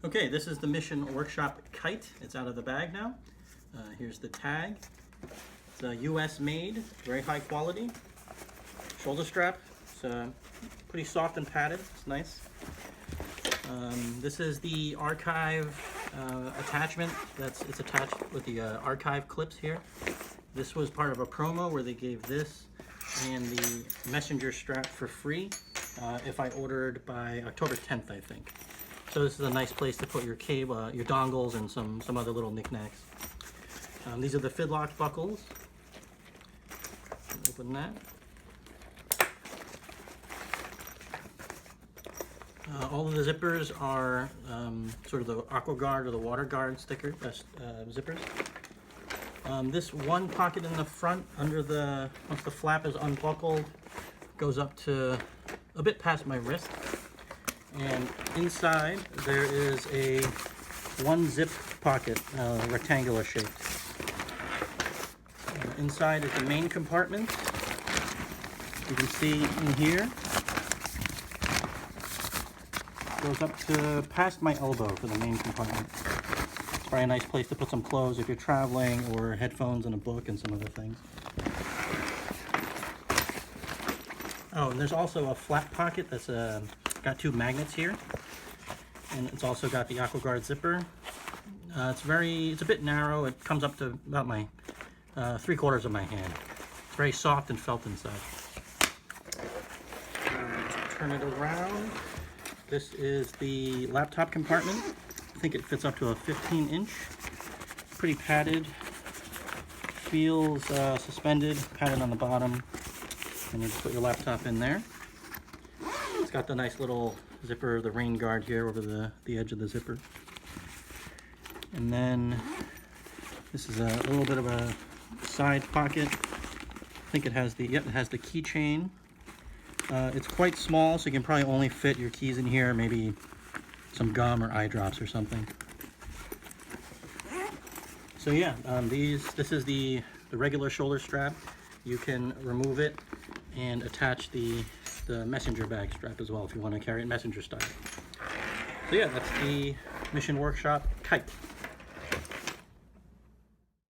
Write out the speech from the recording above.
Okay, this is the Mission Workshop Khyte. It's out of the bag now. Here's the tag. It's a US made, very high quality. Shoulder strap. It's pretty soft and padded. It's nice. This is the archive attachment. It's attached with the archive clips here. This was part of a promo where they gave this and the messenger strap for free if I ordered by October 10th, I think. So this is a nice place to put your cable, your dongles, and some other little knickknacks. These are the fidlock buckles. Open that. All of the zippers are sort of the aqua guard or the water guard sticker zippers. This one pocket in the front, under the once the flap is unbuckled, goes up to a bit past my wrist. And inside there is a one zip pocket, rectangular shaped. Inside is the main compartment. You can see in here, goes up to past my elbow for the main compartment. It's probably a nice place to put some clothes if you're traveling, or headphones and a book and some other things. Oh, and there's also a flat pocket that's got two magnets here, and it's also got the AquaGuard zipper. It's a bit narrow. It comes up to about my 3/4 of my hand. It's very soft and felt inside. Turn it around. This is the laptop compartment. I think it fits up to a 15-inch. Pretty padded. Feels suspended, padded on the bottom. And you just put your laptop in there. It's got the nice little zipper, the rain guard here over the edge of the zipper. And then this is a little bit of a side pocket. I think it has the keychain. It's quite small, so you can probably only fit your keys in here, maybe some gum or eye drops or something. So yeah, this is the regular shoulder strap. You can remove it and attach the messenger bag strap as well if you want to carry it messenger style. So yeah, that's the Mission Workshop Khyte.